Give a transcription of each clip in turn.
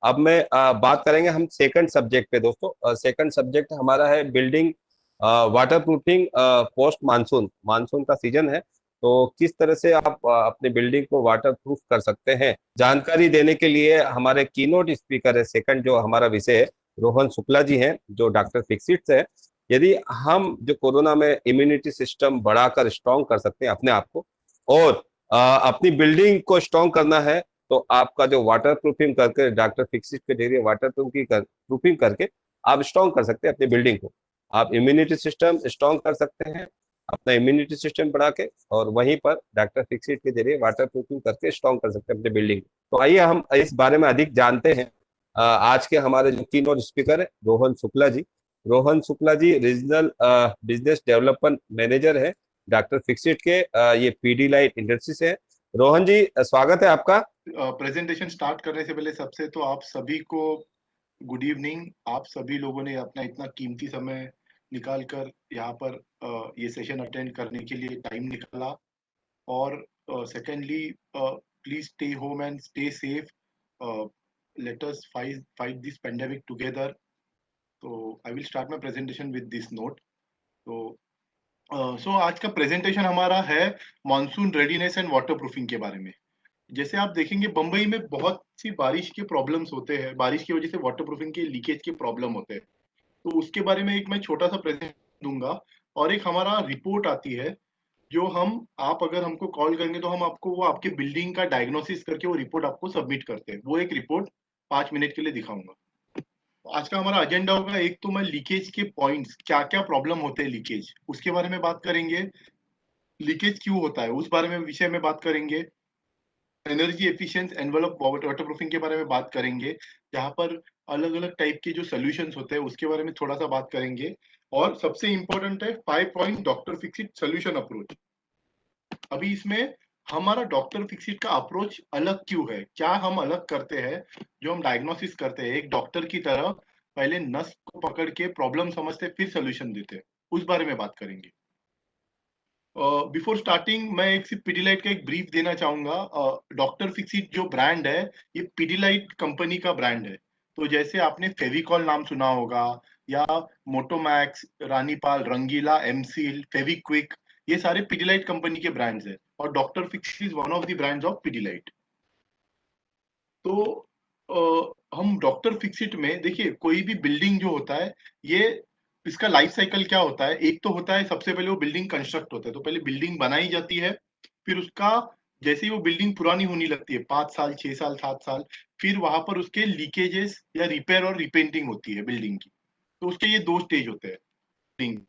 अब मैं बात करेंगे हम सेकंड सब्जेक्ट पे दोस्तों। सेकंड सब्जेक्ट हमारा है building water proofing post monsoon. Monsoon का सीजन है, तो किस तरह से आप अपने बिल्डिंग को वाटर प्रूफ कर सकते हैं, जानकारी देने के लिए हमारे कीनोट स्पीकर है सेकंड जो हमारा विषय है, रोहन शुक्ला जी हैं जो डॉक्टर फिक्सिट से है। यदि हम जो कोरोना में इम्यूनिटी सिस्टम बढ़ाकर स्ट्रॉन्ग कर सकते हैं अपने आप को, और अपनी बिल्डिंग को स्ट्रॉन्ग करना है, तो आपका जो वाटर प्रूफिंग करके डॉक्टर फिक्सिट के जरिए वाटर प्रूफिंग करके आप स्ट्रॉन्ग कर सकते हैं अपनी बिल्डिंग को। आप इम्यूनिटी सिस्टम स्ट्रॉन्ग कर सकते हैं अपना इम्यूनिटी सिस्टम बढ़ा के, और वहीं पर डॉक्टर फिक्सिट के जरिए वाटर प्रूफिंग करके स्ट्रॉन्ग कर सकते हैं अपनी बिल्डिंग को। तो आइए हम इस बारे में अधिक जानते हैं। आज के हमारे जो कीनोट स्पीकर है Rohan Shukla ji. Rohan Shukla ji regional business development manager है डॉक्टर फिक्सिट के, ये पीडी लाइट इंडस्ट्री से है। रोहन जी, स्वागत है आपका। प्रेजेंटेशन स्टार्ट करने से पहले सबसे तो आप सभी को गुड इवनिंग। आप सभी लोगों ने अपना इतना कीमती समय निकाल कर यहाँ पर ये सेशन अटेंड करने के लिए टाइम निकाला। और secondly, please stay home and stay safe. Let us fight this pandemic together. तो I will start my presentation with this note. तो आज का प्रेजेंटेशन हमारा है monsoon readiness and waterproofing के बारे में। जैसे आप देखेंगे बंबई में बहुत सी बारिश के प्रॉब्लम्स होते हैं, बारिश की वजह से वाटर प्रूफिंग के लीकेज के प्रॉब्लम होते हैं। तो उसके बारे में एक मैं छोटा सा प्रेजेंट दूंगा। और एक हमारा रिपोर्ट आती है जो हम, आप अगर हमको कॉल करेंगे तो हम आपको वो आपके बिल्डिंग का डायग्नोसिस करके वो रिपोर्ट आपको सबमिट करते हैं। वो एक रिपोर्ट 5 मिनट के लिए दिखाऊंगा। आज का हमारा एजेंडा होगा, एक तो मैं लीकेज के पॉइंट्स, क्या क्या प्रॉब्लम होते हैं लीकेज, उसके बारे में बात करेंगे। लीकेज क्यों होता है उस बारे में विषय में बात करेंगे। Energy efficient envelope water proofing के बारे में बात करेंगे, जहां पर अलग अलग टाइप के जो सोल्यूशंस होते हैं उसके बारे में थोड़ा सा बात करेंगे। और सबसे इंपॉर्टेंट है 5 point doctor Fixit solution approach. अभी इसमें हमारा डॉक्टर फिक्सिट का अप्रोच अलग क्यों है, क्या हम अलग करते हैं। जो हम डायग्नोसिस करते हैं एक डॉक्टर की तरह, पहले नस को पकड़ के प्रॉब्लम समझते फिर सोल्यूशन देते हैं, उस बारे में बात करेंगे। बिफोर स्टार्टिंग मैं एक सिर्फ पिडिलाइट का एक ब्रीफ देना चाहूंगा। डॉक्टर फिक्सिट जो ब्रांड है ये पिडिलाइट कंपनी का ब्रांड है। तो जैसे आपने फेविकॉल नाम सुना होगा, या मोटोमैक्स, रानीपाल, रंगीला, एमसील, फेविक्विक, ये सारे पिडिलाइट कंपनी के ब्रांड्स है। और doctor Fixit is one of the brands of Pidilite. तो हम डॉक्टर फिक्सिट में देखिए, कोई भी बिल्डिंग जो होता है, ये इसका लाइफ साइकिल क्या होता है। एक तो होता है सबसे पहले वो बिल्डिंग कंस्ट्रक्ट होता है, तो पहले बिल्डिंग बनाई जाती है। फिर उसका जैसे ही वो बिल्डिंग पुरानी होने लगती है, 5 साल, 6 साल, 7 साल, फिर वहां पर उसके लीकेजेस या रिपेयर और रिपेंटिंग होती है बिल्डिंग की। तो उसके ये 2 स्टेज होते हैं बिल्डिंग।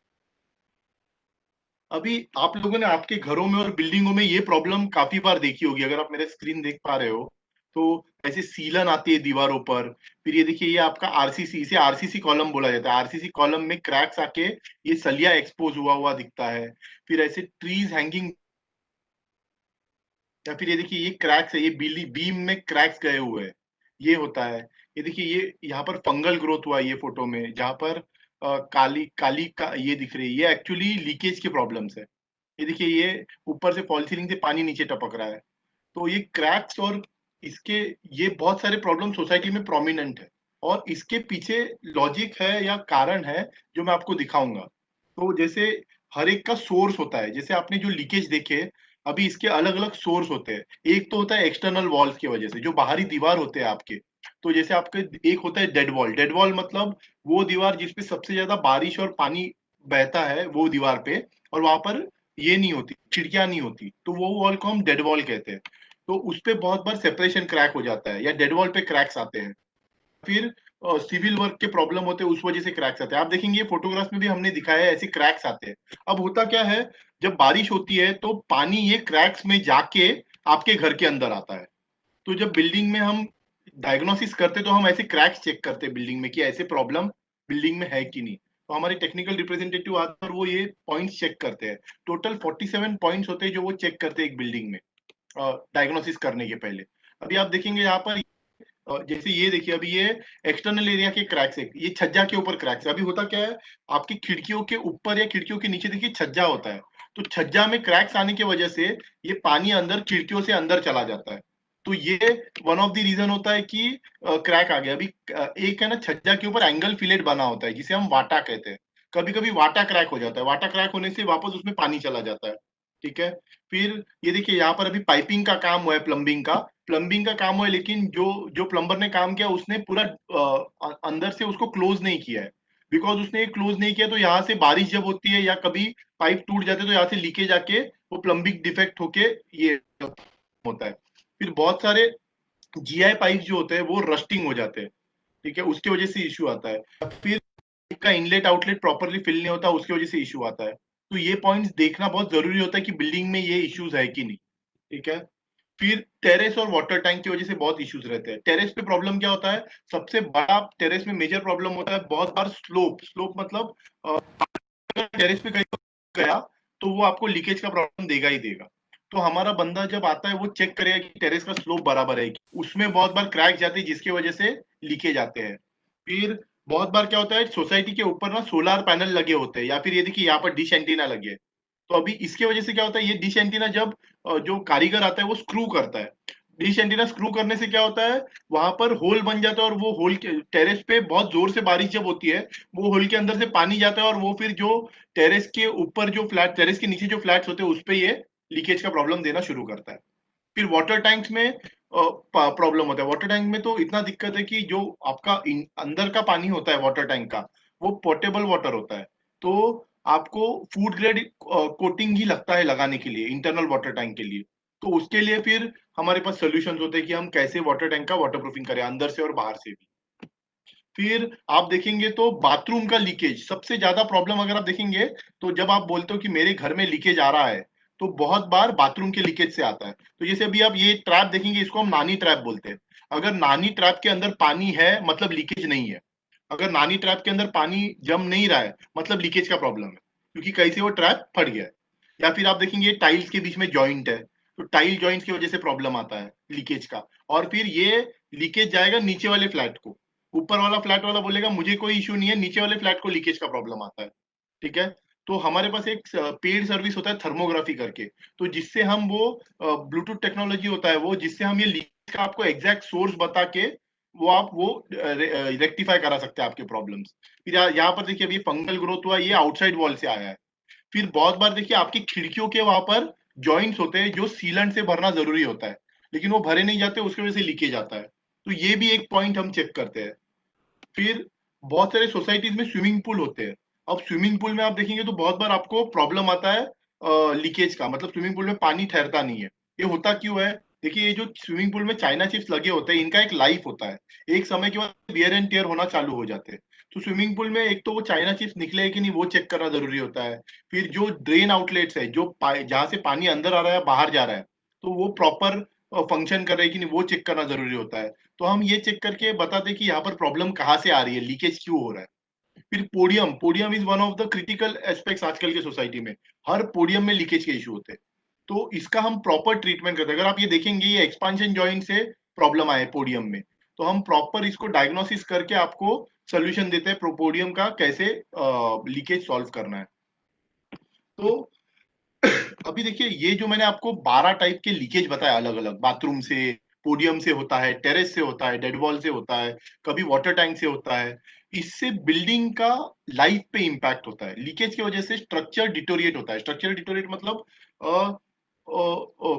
अभी आप लोगों ने आपके घरों में और बिल्डिंगों में ये प्रॉब्लम काफी बार देखी होगी, अगर आप मेरे स्क्रीन देख पा रहे हो तो। ऐसे सीलन आती है दीवारों पर। फिर ये देखिए, ये आपका आरसीसी, इसे आरसीसी कॉलम बोला जाता है। आरसीसी कॉलम में क्रैक्स आके ये सलिया एक्सपोज हुआ हुआ दिखता है। फिर ऐसे ट्रीज हैंगिंग, या फिर ये देखिए ये क्रैक्स है, ये बिली बीम में क्रैक्स गए हुए हैं, ये होता है। ये देखिए, ये यहाँ पर फंगल ग्रोथ हुआ है ये फोटो में, जहां पर काली काली का ये दिख रही है, ये एक्चुअली लीकेज की प्रॉब्लम्स है। ये देखिए, ये ऊपर से फॉल सीलिंग से पानी नीचे टपक रहा है। तो ये क्रैक्स और इसके, ये बहुत सारे प्रॉब्लम सोसाइटी में प्रोमिनेंट है। और इसके पीछे लॉजिक है या कारण है जो मैं आपको दिखाऊंगा। तो जैसे हर एक का सोर्स होता है, जैसे आपने जो लीकेज देखे, अभी इसके अलग अलग सोर्स होते हैं। एक तो होता है एक्सटर्नल वॉल्स की वजह से, जो बाहरी दीवार होते हैं आपके। तो जैसे आपके एक होता है डेड वॉल। डेड वॉल मतलब वो दीवार जिसपे सबसे ज्यादा बारिश और पानी बहता है वो दीवार पे, और वहां पर ये नहीं होती, खिड़कियां नहीं होती, तो वो वॉल को हम डेड वॉल कहते हैं। तो उस पे बहुत बार सेपरेशन क्रैक हो जाता है, या डेड वॉल पे क्रैक्स आते हैं। फिर सिविल वर्क के प्रॉब्लम होते हैं, उस वजह से क्रैक्स आते हैं। आप देखेंगे फोटोग्राफ में भी हमने दिखाया है, ऐसे क्रैक्स आते हैं। अब होता क्या है, जब बारिश होती है तो पानी ये क्रैक्स में जाके आपके घर के अंदर आता है। तो जब बिल्डिंग में हम डायग्नोसिस करते तो हम ऐसे क्रैक्स चेक करते हैं बिल्डिंग में कि ऐसे प्रॉब्लम बिल्डिंग में है कि नहीं। तो हमारे टेक्निकल रिप्रेजेंटेटिव आते हैं और वो ये पॉइंट्स चेक करते हैं। टोटल 47 पॉइंट्स होते हैं जो वो चेक करते हैं एक बिल्डिंग में डायग्नोसिस करने के पहले। अभी आप देखेंगे यहाँ पर, जैसे ये देखिए, अभी ये एक्सटर्नल एरिया के क्रैक्स है, ये छज्जा के ऊपर क्रैक्स है। अभी होता क्या है, आपकी खिड़कियों के ऊपर या खिड़कियों के नीचे देखिए छज्जा होता है। तो छज्जा में क्रैक्स आने की वजह से ये पानी अंदर खिड़कियों से अंदर चला जाता है। तो ये वन ऑफ द रीजन होता है कि क्रैक आ गया। अभी एक है ना, छज्जा के ऊपर एंगल फिलेट बना होता है जिसे हम वाटा कहते हैं। कभी कभी वाटा क्रैक हो जाता है, वाटा क्रैक होने से वापस उसमें पानी चला जाता है। ठीक है। फिर ये देखिए यहाँ पर अभी पाइपिंग का काम हुआ है, प्लम्बिंग का काम हुआ है, लेकिन जो जो प्लम्बर ने काम किया उसने पूरा अंदर से उसको क्लोज नहीं किया है। बिकॉज उसने क्लोज नहीं किया तो यहाँ से बारिश जब होती है या कभी पाइप टूट जाते हैं तो यहाँ से लीकेज आके वो प्लम्बिंग डिफेक्ट होके ये होता है। फिर बहुत सारे जीआई पाइप जो होते हैं वो रस्टिंग हो जाते हैं। ठीक है, उसकी वजह से इश्यू आता है। फिर का इनलेट आउटलेट प्रॉपरली फिल नहीं होता, उसकी वजह से इश्यू आता है। तो ये पॉइंट्स देखना बहुत जरूरी होता है कि बिल्डिंग में ये इश्यूज है कि नहीं। ठीक है। फिर टेरेस और वाटर टैंक की वजह से बहुत इश्यूज रहते हैं। टेरेस पे प्रॉब्लम क्या होता है, सबसे बड़ा टेरेस में मेजर प्रॉब्लम होता है बहुत बार स्लोप मतलब टेरेस पे कहीं गया तो वो आपको लीकेज का प्रॉब्लम देगा ही देगा। तो हमारा बंदा जब आता है वो चेक करेगा कि टेरेस का स्लोप बराबर है। उसमें बहुत बार क्रैक जाते हैं जिसकी वजह से लीकेज आते हैं। फिर बहुत बार क्या होता है, सोसाइटी के ऊपर ना सोलर पैनल लगे होते हैं या फिर ये देखिए यहाँ पर डिश एंटीना लगे है। तो अभी इसके वजह से क्या होता है, ये डिश एंटीना जब जो कारीगर आता है वो स्क्रू करता है। डिश एंटीना स्क्रू करने से क्या होता है, वहां पर होल बन जाता है और वो होल टेरेस पे बहुत जोर से बारिश जब होती है वो होल के अंदर से पानी जाता है और वो फिर जो टेरेस के ऊपर जो फ्लैट, टेरेस के नीचे जो फ्लैट्स होते हैं उस पे ये लीकेज का प्रॉब्लम देना शुरू करता है। फिर वाटर टैंक्स में प्रॉब्लम होता है। वाटर टैंक में तो इतना दिक्कत है कि जो आपका अंदर का पानी होता है वाटर टैंक का, वो पोर्टेबल वाटर होता है। तो आपको फूड ग्रेड कोटिंग ही लगता है लगाने के लिए इंटरनल वाटर टैंक के लिए। तो उसके लिए फिर हमारे पास सोल्यूशन होते हैं कि हम कैसे वाटर टैंक का वाटर प्रूफिंग करें अंदर से और बाहर से भी। फिर आप देखेंगे तो बाथरूम का लीकेज सबसे ज्यादा प्रॉब्लम अगर आप देखेंगे तो जब आप बोलते हो कि मेरे घर में लीकेज आ रहा है तो बहुत बार बाथरूम के लीकेज से आता है। तो जैसे अभी आप ये ट्रैप देखेंगे, इसको हम नानी ट्रैप बोलते हैं। अगर नानी ट्रैप के अंदर पानी है मतलब लीकेज नहीं है। अगर नानी ट्रैप के अंदर पानी जम नहीं रहा है मतलब लीकेज का प्रॉब्लम है, क्योंकि कहीं से वो ट्रैप फट गया है। या फिर आप देखेंगे टाइल्स के बीच में जॉइंट है, तो टाइल जॉइंट की वजह से प्रॉब्लम आता है लीकेज का। और फिर ये लीकेज जाएगा नीचे वाले फ्लैट को। ऊपर वाला फ्लैट वाला बोलेगा मुझे कोई इश्यू नहीं है, नीचे वाले फ्लैट को लीकेज का प्रॉब्लम आता है। ठीक है। तो हमारे पास एक पेड सर्विस होता है थर्मोग्राफी करके, तो जिससे हम वो ब्लूटूथ टेक्नोलॉजी होता है वो, जिससे हम ये लीकेज का आपको एग्जैक्ट सोर्स बता के वो आप वो रेक्टिफाई करा सकते हैं आपके प्रॉब्लम्स। फिर यहाँ पर देखिए अभी फंगल ग्रोथ हुआ, ये आउटसाइड वॉल से आया है। फिर बहुत बार देखिए आपकी खिड़कियों के वहां पर जॉइंट्स होते हैं जो सीलेंट से भरना जरूरी होता है, लेकिन वो भरे नहीं जाते, उसकी वजह से लीकेज आता है। तो ये भी एक पॉइंट हम चेक करते हैं। फिर बहुत सारे सोसाइटीज में स्विमिंग पूल होते हैं। अब स्विमिंग पूल में आप देखेंगे तो बहुत बार आपको प्रॉब्लम आता है लीकेज का, मतलब स्विमिंग पूल में पानी ठहरता नहीं है। ये होता क्यों है, देखिए ये जो स्विमिंग पूल में चाइना चिप्स लगे होते हैं इनका एक लाइफ होता है। एक समय के बाद वियर एंड टेयर होना चालू हो जाते हैं। तो स्विमिंग पूल में एक तो वो चाइना चिप्स निकले है कि नहीं वो चेक करना जरूरी होता है। फिर जो ड्रेन आउटलेट्स है, जो जहां से पानी अंदर आ रहा है बाहर जा रहा है, तो वो प्रॉपर फंक्शन कर रहे हैं कि नहीं वो चेक करना जरूरी होता है। तो हम ये चेक करके बता दें कि यहाँ पर प्रॉब्लम कहाँ से आ रही है, लीकेज क्यों हो रहा है। फिर podium, podium is one of the critical aspects आजकल के सोसाइटी में। हर पोडियम में लीकेज के इशू होते हैं। तो इसका हम प्रॉपर ट्रीटमेंट करते हैं। अगर आप ये देखेंगे ये एक्सपांशन जॉइंट से प्रॉब्लम आए पोडियम में, तो हम प्रॉपर इसको डायग्नोसिस करके आपको सोल्यूशन देते हैं पोडियम का कैसे लीकेज सॉल्व करना है। तो अभी देखिए ये जो मैंने आपको 12 टाइप के लीकेज बताया अलग अलग, बाथरूम से, पोडियम से होता है, टेरेस से होता है, डेड वॉल से होता है, कभी वाटर टैंक से होता है। इससे बिल्डिंग का लाइफ पे इम्पैक्ट होता है। लीकेज की वजह से स्ट्रक्चर डिटोरिएट होता है। स्ट्रक्चर डिटोरिएट मतलब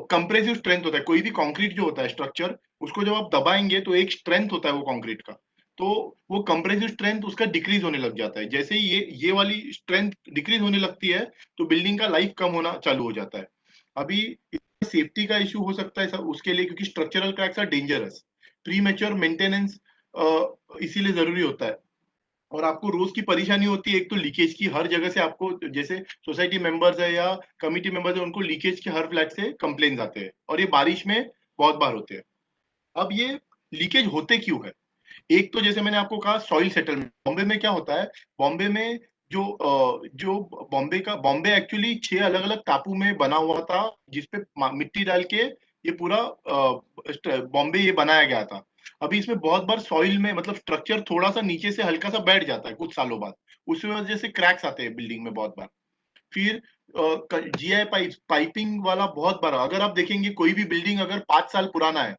कंप्रेसिव स्ट्रेंथ होता है। कोई भी कंक्रीट जो होता है स्ट्रक्चर, उसको जब आप दबाएंगे तो एक स्ट्रेंथ होता है वो कंक्रीट का, तो वो कंप्रेसिव स्ट्रेंथ उसका डिक्रीज होने लग जाता है। जैसे ही ये वाली स्ट्रेंथ डिक्रीज होने लगती है तो बिल्डिंग का लाइफ कम होना चालू हो जाता है। अभी सेफ्टी का इश्यू हो सकता है उसके लिए, क्योंकि structural cracks are dangerous. Premature maintenance इसीलिए जरूरी होता है। और आपको रोज की परेशानी होती है, एक तो लीकेज की, हर जगह से आपको, जैसे सोसाइटी मेंबर्स है या कमिटी मेंबर्स है, उनको लीकेज के हर फ्लैट से कंप्लेन आते हैं और ये बारिश में बहुत बार होते हैं। अब ये लीकेज होते क्यों है, एक तो जैसे मैंने आपको कहा सॉइल सेटलमेंट। बॉम्बे में क्या होता है, बॉम्बे में जो बॉम्बे एक्चुअली 6 अलग अलग टापू में बना हुआ था, जिसपे मिट्टी डाल के ये पूरा बॉम्बे ये बनाया गया था। अभी इसमें बहुत बार सॉइल में मतलब स्ट्रक्चर थोड़ा सा नीचे से हल्का सा बैठ जाता है कुछ सालों बाद, उस वजह से क्रैक्स आते हैं बिल्डिंग में बहुत बार। फिर जीआई पाइपिंग वाला बहुत बड़ा, अगर आप देखेंगे कोई भी बिल्डिंग अगर 5 साल पुराना है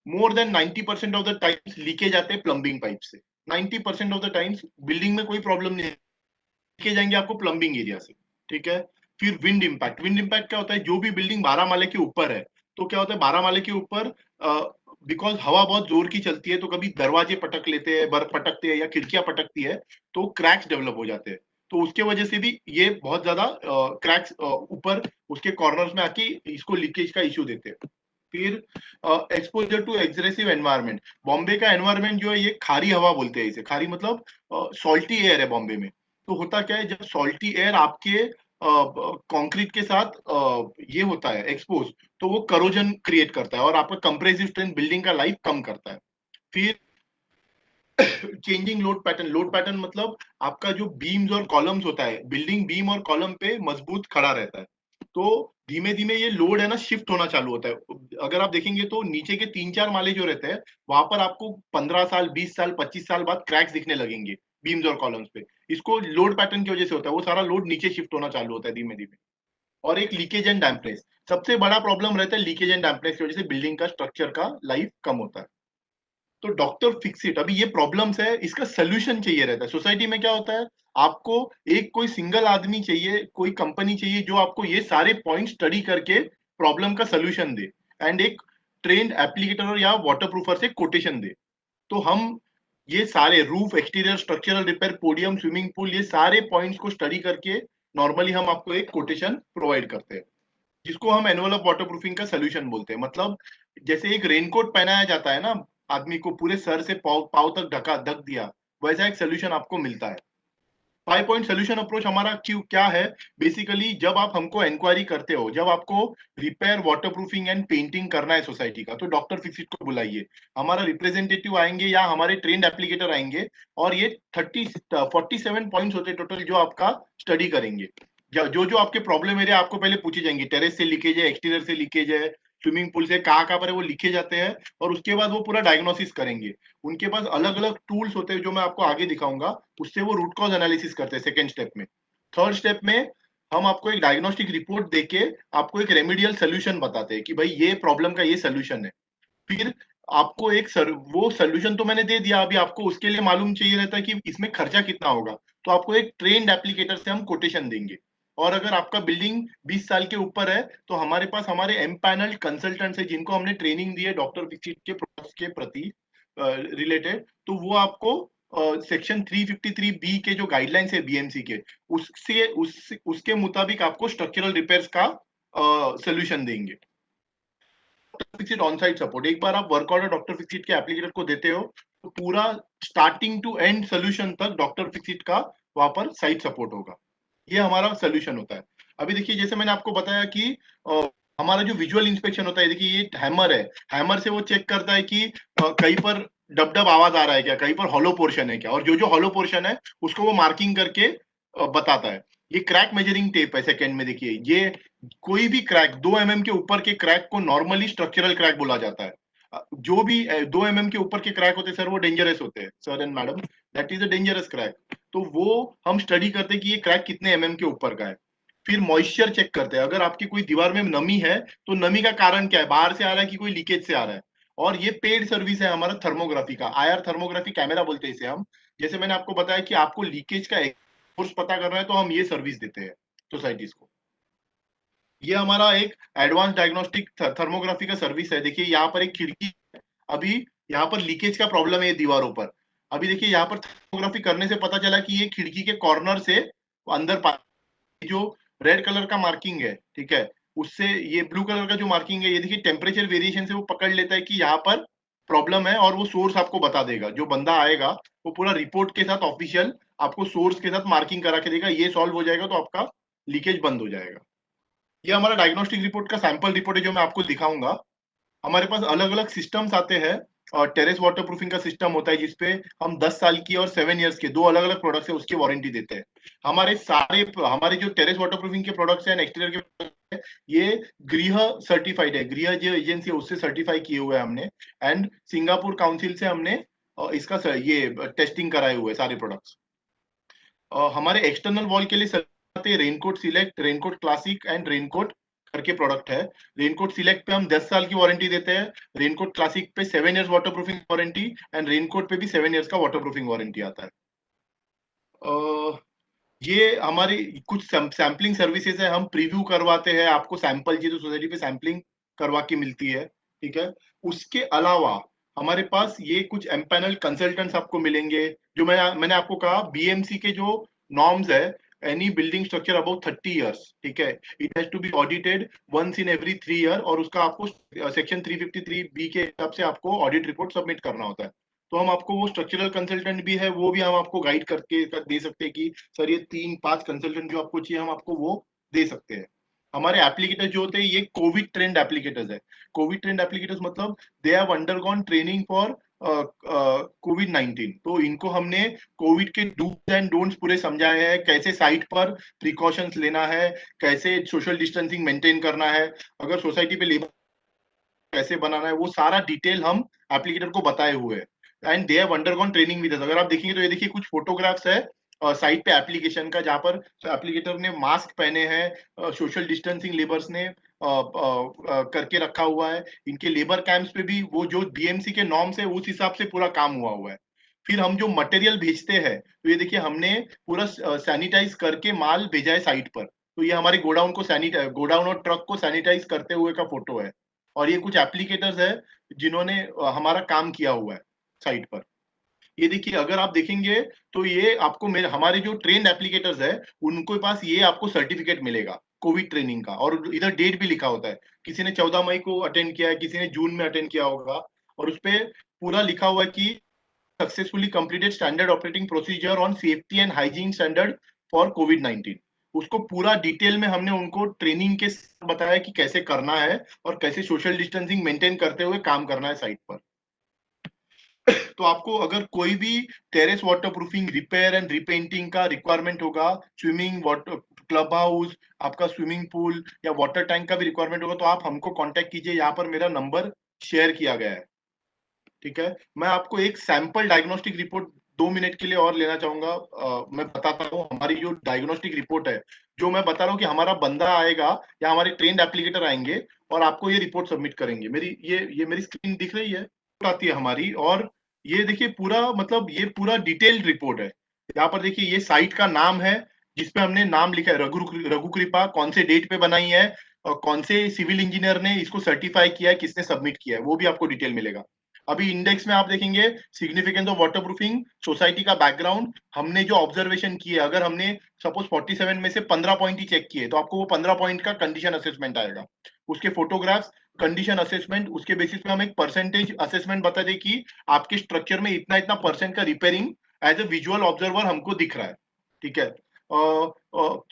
more than 90% of the times leakage आते हैं प्लम्बिंग पाइप से। 90% ऑफ द टाइम्स बिल्डिंग में कोई प्रॉब्लम नहीं, लीकेज आएंगे आपको प्लम्बिंग एरिया से, ठीक है। फिर विंड इम्पैक्ट, विंड इम्पैक्ट क्या होता है, जो भी बिल्डिंग 12 माले के ऊपर है, तो क्या होता है 12 माले के ऊपर बिकॉज हवा बहुत जोर की चलती है, तो कभी दरवाजे पटक लेते हैं, पटकते हैं या खिड़कियां पटकती है, तो क्रैक्स डेवलप हो जाते हैं। तो उसके वजह से भी ये बहुत ज्यादा क्रैक्स ऊपर उसके कॉर्नर्स में आके इसको लीकेज का इश्यू देते हैं। फिर exposure to aggressive environment, Bombay का एनवायरनमेंट जो है ये खारी हवा बोलते हैं इसे, खारी मतलब सॉल्टी एयर है बॉम्बे में। तो होता क्या है, जब सॉल्टी एयर आपके कंक्रीट के साथ ये होता है एक्सपोज, तो वो करोजन क्रिएट करता है और आपका कंप्रेसिव स्ट्रेंथ बिल्डिंग का लाइफ कम करता है। फिर changing load pattern, load pattern मतलब आपका जो बीम्स और कॉलम्स होता है, बिल्डिंग बीम और कॉलम पे मजबूत खड़ा रहता है, तो धीमे धीमे ये लोड है ना शिफ्ट होना चालू होता है। अगर आप देखेंगे तो नीचे के 3-4 माले जो रहते हैं, वहां पर आपको 15 साल, 20 साल, 25 साल बाद क्रैक्स दिखने लगेंगे बीम्स और कॉलम्स पे। इसको लोड पैटर्न की वजह से होता है, वो सारा लोड नीचे शिफ्ट होना चालू होता है धीमे धीमे। और एक लीकेज एंड डैम्पनेस, सबसे बड़ा प्रॉब्लम रहता है लीकेज एंड डैम्पनेस की वजह से बिल्डिंग का स्ट्रक्चर का लाइफ कम होता है। तो डॉक्टर फिक्स इट, अभी ये प्रॉब्लम्स है, इसका सोल्यूशन चाहिए रहता है। सोसाइटी में क्या होता है, आपको एक कोई सिंगल आदमी चाहिए, कोई कंपनी चाहिए जो आपको ये सारे पॉइंट स्टडी करके प्रॉब्लम का सोल्यूशन दे, एंड एक ट्रेंड एप्लीकेटर या वाटरप्रूफर से कोटेशन दे। तो हम ये सारे roof, exterior, structural repair, podium, swimming pool, ये सारे पॉइंट्स को स्टडी करके नॉर्मली हम आपको एक कोटेशन प्रोवाइड करते हैं, जिसको हम एनवलप वाटरप्रूफिंग का सोल्यूशन बोलते हैं। मतलब जैसे एक रेनकोट पहनाया जाता है ना आदमी को, पूरे सर से पाव पाव तक ढक दिया, वैसा एक सोल्यूशन आपको मिलता है। 5 पॉइंट सोल्यूशन अप्रोच हमारा क्यों क्या है, बेसिकली जब आप हमको इंक्वायरी करते हो, जब आपको रिपेयर, वाटरप्रूफिंग एंड पेंटिंग करना है सोसाइटी का, तो डॉक्टर फिक्सिट को बुलाइए। हमारा रिप्रेजेंटेटिव आएंगे या हमारे ट्रेंड एप्लीकेटर आएंगे, और ये 47 पॉइंट्स होते हैं टोटल जो आपका स्टडी करेंगे। जो जो आपके प्रॉब्लम एरिया आपको पहले पूछे जाएंगे, टेरेस से लीकेज है, एक्सटीरियर से लीकेज है, स्विमिंग पूल से कहाँ कहाँ पर है, वो लिखे जाते हैं। और उसके बाद वो पूरा डायग्नोसिस करेंगे। उनके पास अलग अलग टूल्स होते हैं जो मैं आपको आगे दिखाऊंगा, उससे वो रूट कॉज एनालिसिस करते हैं सेकेंड स्टेप में। थर्ड स्टेप में हम आपको एक डायग्नोस्टिक रिपोर्ट देके आपको एक रेमेडियल सोल्यूशन बताते हैं कि भाई ये प्रॉब्लम का ये सोल्यूशन है। फिर आपको वो सोल्यूशन तो मैंने दे दिया, अभी आपको उसके लिए मालूम चाहिए रहता है कि इसमें खर्चा कितना होगा, तो आपको एक ट्रेंड एप्लीकेटर से हम कोटेशन देंगे। और अगर आपका बिल्डिंग 20 साल के ऊपर है, तो हमारे पास हमारे एम पैनल कंसल्टेंट्स है जिनको हमने ट्रेनिंग दी है डॉक्टर फिक्सिट के प्रोडक्ट्स के प्रति रिलेटेड, तो वो आपको सेक्शन 353 बी के जो गाइडलाइंस है बीएमसी के, उसके मुताबिक आपको स्ट्रक्चरल रिपेयर्स का सोल्यूशन देंगे। Doctor Fixit on site support, एक बार आप वर्क ऑर्डर डॉक्टर फिक्सिट के एप्लीकेटर को देते हो, तो पूरा स्टार्टिंग टू एंड सोल्यूशन तक डॉक्टर फिक्सिट का वहां पर साइट सपोर्ट होगा। ये हमारा सोल्यूशन होता है। अभी देखिए जैसे मैंने आपको बताया कि हमारा जो विजुअल इंस्पेक्शन होता है, देखिए ये हैमर है, हैमर से वो चेक करता है कि कहीं पर डब डब आवाज आ रहा है क्या, कहीं पर हॉलो पोर्शन है क्या, और जो जो हॉलो पोर्शन है उसको वो मार्किंग करके बताता है। ये क्रैक मेजरिंग टेप है सेकेंड में, देखिए ये कोई भी क्रैक 2 mm के ऊपर के क्रैक को नॉर्मली स्ट्रक्चरल क्रैक बोला जाता है। जो भी 2 mm के ऊपर के क्रैक होते हैं सर, वो डेंजरस होते हैं sir and madam, that is a dangerous crack. तो वो हम स्टडी करते हैं कि ये क्रैक कितने के ऊपर का है। फिर मॉइस्चर चेक करते हैं, अगर आपकी कोई दीवार में नमी है तो नमी का कारण क्या है, बाहर से आ रहा है कि कोई लीकेज से आ रहा है। और ये पेड सर्विस है हमारा थर्मोग्राफी का, आईआर थर्मोग्राफी कैमरा बोलते हैं इसे हम। जैसे मैंने आपको बताया कि आपको लीकेज का सोर्स पता करना है, तो हम ये सर्विस देते हैं सोसाइटीज को। ये हमारा एक एडवांस डायग्नोस्टिक थर्मोग्राफी का सर्विस है। देखिए यहाँ पर एक खिड़की है, अभी यहाँ पर लीकेज का प्रॉब्लम है दीवारों पर। अभी देखिए यहाँ पर थर्मोग्राफी करने से पता चला कि ये खिड़की के कॉर्नर से अंदर जो रेड कलर का मार्किंग है, ठीक है, उससे ये ब्लू कलर का जो मार्किंग है, ये देखिए टेम्परेचर वेरिएशन से वो पकड़ लेता है कि यहाँ पर प्रॉब्लम है, और वो सोर्स आपको बता देगा। जो बंदा आएगा वो पूरा रिपोर्ट के साथ ऑफिशियल आपको सोर्स के साथ मार्किंग करा के देगा, ये सॉल्व हो जाएगा तो आपका लीकेज बंद हो जाएगा। ये हमारा डायग्नोस्टिक रिपोर्ट का सैंपल रिपोर्ट है जो मैं आपको दिखाऊंगा। हमारे पास अलग अलग सिस्टम्स आते हैं, और टेरेस वाटर प्रूफिंग का सिस्टम होता है जिसपे हम 10 साल की और 7 इयर्स के दो अलग अलग प्रोडक्ट्स है उसकी वारंटी देते हैं। हमारे जो टेरेस वाटर प्रूफिंग के प्रोडक्ट्स हैं, एक्सटीरियर के products हैं, ये गृह सर्टिफाइड है, गृह जो एजेंसी है उससे सर्टिफाई किए हुए हैं हमने, एंड सिंगापुर काउंसिल से हमने ये टेस्टिंग कराए हुए सारे प्रोडक्ट्स। हमारे एक्सटर्नल वॉल के लिए raincoat select, raincoat classic and raincoat करके प्रोडक्ट है। रेनकोट सिलेक्ट पे हम 10 साल की वारंटी देते हैं, रेनकोट क्लासिक पे 7 years water proofing warranty, and raincoat पे भी 7 इयर्स का वाटर प्रूफिंग वारंटी आता है। ये हमारी कुछ सैम्पलिंग सर्विसेज है, हम प्रीव्यू करवाते हैं, आपको सैंपल चाहिए तो सोसाइटी पे सैम्पलिंग करवा के मिलती है, ठीक है। उसके अलावा हमारे पास ये कुछ एम्पैनल कंसल्टेंट्स आपको मिलेंगे, जो मैंने आपको कहा बीएमसी के जो नॉर्म्स है, any building structure about 30 years, ठीक है, it has to be audited once in every 3 year, और उसका आपको सेक्शन 353 बी के हिसाब से आपको ऑडिट रिपोर्ट सबमिट करना होता है। तो हम आपको वो स्ट्रक्चरल कंसल्टेंट भी है, वो भी हम आपको गाइड करके दे सकते हैं कि सर ये 3-5 कंसल्टेंट जो आपको चाहिए हम आपको वो दे सकते हैं। हमारे एप्लीकेटर्स जो होते हैं ये कोविड ट्रेंड एप्लीकेटर्स है। कोविड ट्रेंड एप्लीकेटर्स मतलब they have undergone training for कोविड-19, तो इनको हमने कोविड के डूज एंड डोंट्स पूरे समझाए हैं, कैसे साइट पर प्रिकॉशंस लेना है, कैसे सोशल डिस्टेंसिंग मेंटेन करना है, अगर सोसाइटी पे लेबर कैसे बनाना है, वो सारा डिटेल हम एप्लीकेटर को बताए हुए हैं, and they have undergone training with us. अगर आप देखेंगे तो ये देखिए कुछ फोटोग्राफ्स है साइट पे एप्लीकेशन का, जहां पर एप्लीकेटर ने मास्क पहने हैं, सोशल डिस्टेंसिंग लेबर्स ने करके रखा हुआ है, इनके लेबर कैंप्स पे भी वो जो बीएमसी के नॉर्म्स है उस हिसाब से पूरा काम हुआ है। फिर हम जो मटेरियल भेजते हैं, तो ये देखिए हमने पूरा सैनिटाइज करके माल भेजा है साइट पर, तो ये हमारे गोडाउन और ट्रक को सैनिटाइज करते हुए का फोटो है। और ये कुछ एप्लीकेटर्स है जिन्होंने हमारा काम किया हुआ है साइट पर। ये देखिए अगर आप देखेंगे तो ये आपको हमारे जो ट्रेन एप्लीकेटर्स है उनके पास ये आपको सर्टिफिकेट मिलेगा कोविड ट्रेनिंग का, और इधर डेट भी लिखा होता है, किसी ने 14 मई को अटेंड किया है, किसी ने जून में अटेंड किया होगा, और उसपे पूरा लिखा हुआ है कि successfully completed standard operating procedure on safety and hygiene standard for कोविड-19। उसको पूरा डिटेल में हमने उनको ट्रेनिंग के बताया कि कैसे करना है और कैसे सोशल डिस्टेंसिंग मेंटेन करते हुए काम करना है साइट पर। तो आपको अगर कोई भी terrace water proofing repair and repenting का रिक्वायरमेंट होगा, स्विमिंग वाटर क्लब हाउस, आपका स्विमिंग पूल या वाटर टैंक का भी रिक्वायरमेंट होगा, तो आप हमको कांटेक्ट कीजिए, यहाँ पर मेरा नंबर शेयर किया गया है, ठीक है। मैं आपको एक सैंपल डायग्नोस्टिक रिपोर्ट 2 मिनट के लिए और लेना चाहूंगा। मैं बताता हूँ हमारी जो डायग्नोस्टिक रिपोर्ट है, जो मैं बता रहा हूँ कि हमारा बंदा आएगा या हमारे ट्रेंड एप्लीकेटर आएंगे और आपको ये रिपोर्ट सबमिट करेंगे। ये मेरी स्क्रीन दिख रही है, आती है हमारी, और ये देखिए पूरा मतलब ये पूरा डिटेल्ड रिपोर्ट है। यहाँ पर देखिए ये साइट का नाम है, जिसपे हमने नाम लिखा है रघु कृपा, कौन से डेट पे बनाई है और कौन से सिविल इंजीनियर ने इसको सर्टिफाई किया है, किसने सबमिट किया है, वो भी आपको डिटेल मिलेगा। अभी इंडेक्स में आप देखेंगे significance of water proofing, society का बैकग्राउंड, हमने जो ऑब्जर्वेशन किए, अगर हमने सपोज 47 में से 15 पॉइंट ही चेक किए, तो आपको वो 15 पॉइंट का कंडीशन असेसमेंट आएगा। उसके फोटोग्राफ्स, कंडीशन असेसमेंट, उसके बेसिस पे हम एक परसेंटेज असेसमेंट बता दें कि आपके स्ट्रक्चर में इतना इतना परसेंट का repairing as a visual observer हमको दिख रहा है, ठीक है।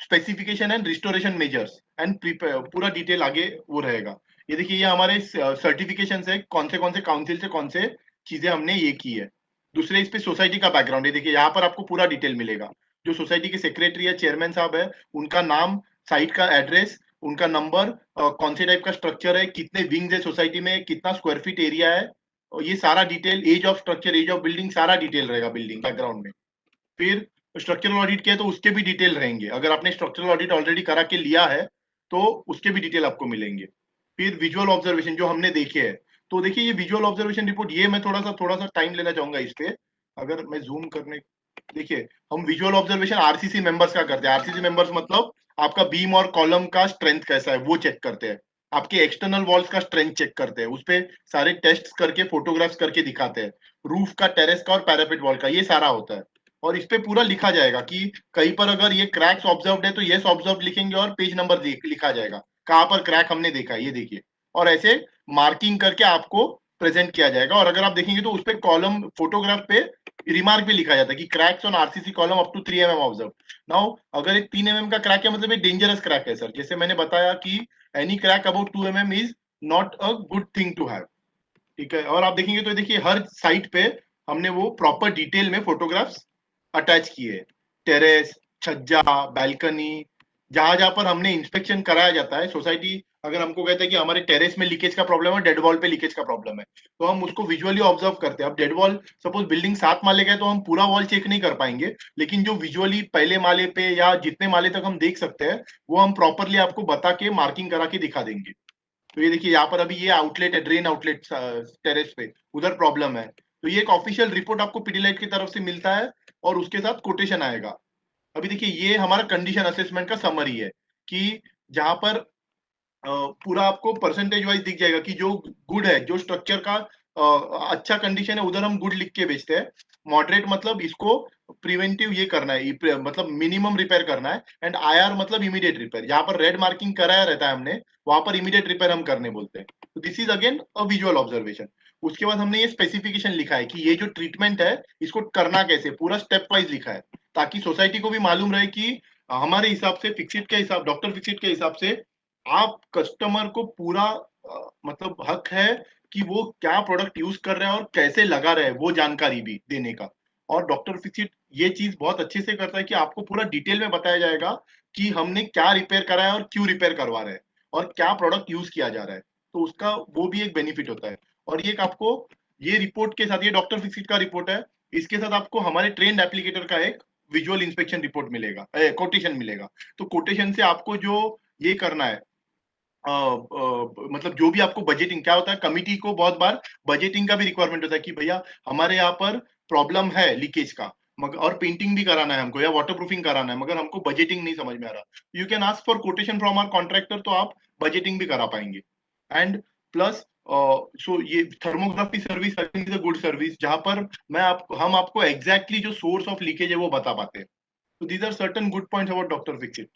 Specification and restoration measures and पूरा डिटेल आगे वो रहेगा। ये देखिए ये हमारे सर्टिफिकेशन है, कौन से काउंसिल से कौन से चीजें हमने ये की है। दूसरे इस पे सोसाइटी का बैकग्राउंड है, देखिए यहाँ पर आपको पूरा डिटेल मिलेगा। जो सोसाइटी के सेक्रेटरी या चेयरमैन साहब है, उनका नाम, साइट का एड्रेस, उनका नंबर, कौन से टाइप का स्ट्रक्चर है, कितने विंग्स है सोसाइटी में, कितना स्क्वायर फीट एरिया है, और ये सारा detail, age of structure, age of building, सारा डिटेल रहेगा बिल्डिंग बैकग्राउंड में। फिर स्ट्रक्चरल ऑडिट किया तो उसके भी डिटेल रहेंगे, अगर आपने स्ट्रक्चरल ऑडिट ऑलरेडी करा के लिया है तो उसके भी डिटेल आपको मिलेंगे। फिर विजुअल ऑब्जर्वेशन जो हमने देखे है, तो देखिए ये विजुअल ऑब्जर्वेशन रिपोर्ट, ये मैं थोड़ा सा टाइम लेना चाहूंगा इस पे। अगर मैं जूम करने, देखिए हम विजुअल ऑब्जर्वेशन आरसीसी मेंबर्स का करते हैं। आरसीसी मेंबर्स मतलब आपका बीम और कॉलम का स्ट्रेंथ कैसा है वो चेक करते हैं, आपके एक्सटर्नल वॉल्स का स्ट्रेंथ चेक करते हैं, उस पे सारे टेस्ट करके फोटोग्राफ्स करके दिखाते हैं, रूफ का, टेरेस का और पैरापेट वॉल का, ये सारा होता है। और इस पे पूरा लिखा जाएगा कि कहीं पर अगर ये क्रैक्स ऑब्जर्व्ड है तो यस ऑब्जर्व लिखेंगे और पेज नंबर लिखा जाएगा, कहाँ पर क्रैक हमने देखा है ये देखिए, और ऐसे मार्किंग करके आपको प्रेजेंट किया जाएगा। और अगर आप देखेंगे तो उस पे कॉलम फोटोग्राफ पे रिमार्क भी लिखा जाता है कि cracks on RCC column up to 3 mm observe. Now अगर एक 3 mm का क्रैक है मतलब एक डेंजरस क्रैक है सर, जैसे मैंने बताया कि any crack about 2 mm is not a good thing to have, ठीक है। और आप देखेंगे तो देखिए हर साइट पे हमने वो प्रॉपर डिटेल में फोटोग्राफ्स अटैच किए, टेरेस, छज्जा, बैल्कनी, जहां जहां पर हमने इंस्पेक्शन कराया जाता है, सोसाइटी अगर हमको कहते हैं कि हमारे टेरेस में लीकेज का प्रॉब्लम है, डेड वॉल पे लीकेज का प्रॉब्लम है, तो हम उसको विजुअली ऑब्जर्व करते हैं। अब डेड वॉल, सपोज बिल्डिंग 7 माले का है तो हम पूरा वॉल चेक नहीं कर पाएंगे, लेकिन जो विजुअली पहले माले पे या जितने माले तक हम देख सकते हैं वो हम प्रॉपरली आपको बता के मार्किंग करा के दिखा देंगे। तो ये देखिए यहाँ पर अभी ये आउटलेट है, ड्रेन आउटलेट टेरेस पे, उधर प्रॉब्लम है। तो ये एक ऑफिशियल रिपोर्ट आपको पीडीलाइट की तरफ से मिलता है और उसके साथ कोटेशन आएगा। अभी देखिए ये हमारा कंडीशन असेसमेंट का समरी है कि जहां पर पूरा आपको परसेंटेज वाइज दिख जाएगा कि जो गुड है, जो स्ट्रक्चर का अच्छा कंडीशन है, उधर हम गुड लिख के बेचते हैं। मॉडरेट मतलब इसको प्रिवेंटिव ये करना है, मतलब मिनिमम रिपेयर करना है। एंड आईआर मतलब इमीडिएट रिपेयर, जहां पर रेड मार्किंग कराया रहता है हमने, वहां पर इमीडिएट रिपेयर हम करने बोलते हैं। तो this is again a visual observation. उसके बाद हमने ये स्पेसिफिकेशन लिखा है कि ये जो ट्रीटमेंट है इसको करना कैसे, पूरा स्टेप वाइज लिखा है, ताकि सोसाइटी को भी मालूम रहे कि हमारे हिसाब से, फिक्सिट के हिसाब, डॉक्टर फिक्सिट के हिसाब से आप कस्टमर को पूरा मतलब हक है कि वो क्या प्रोडक्ट यूज कर रहे हैं और कैसे लगा रहे हैं, वो जानकारी भी देने का। और डॉक्टर फिक्सिट ये चीज बहुत अच्छे से करता है कि आपको पूरा डिटेल में बताया जाएगा कि हमने क्या रिपेयर करा है और क्यों रिपेयर करवा रहे हैं और क्या प्रोडक्ट यूज किया जा रहा है। तो उसका वो भी एक बेनिफिट होता है। और ये एक आपको, ये रिपोर्ट के साथ, ये डॉक्टर फिक्सिट का रिपोर्ट है, इसके साथ आपको हमारे ट्रेंड एप्लीकेटर का एक विजुअल इंस्पेक्शन रिपोर्ट मिलेगा, कोटेशन मिलेगा। तो कोटेशन से आपको जो ये करना है, मतलब जो भी आपको बजटिंग, क्या होता है कमिटी को बहुत बार बजटिंग का भी रिक्वायरमेंट होता है कि भैया हमारे यहाँ पर प्रॉब्लम है लीकेज का, मगर और पेंटिंग भी कराना है हमको या वाटर प्रूफिंग कराना है, मगर हमको बजटिंग नहीं समझ में आ रहा, you can ask for quotation from our contractor, तो आप बजटिंग भी करा पाएंगे। एंड प्लस सो ये thermography service is a good service, जहां पर हम आपको एग्जैक्टली जो सोर्स ऑफ लीकेज है वो बता पाते हैं। तो these are certain good points about Doctor Fixit.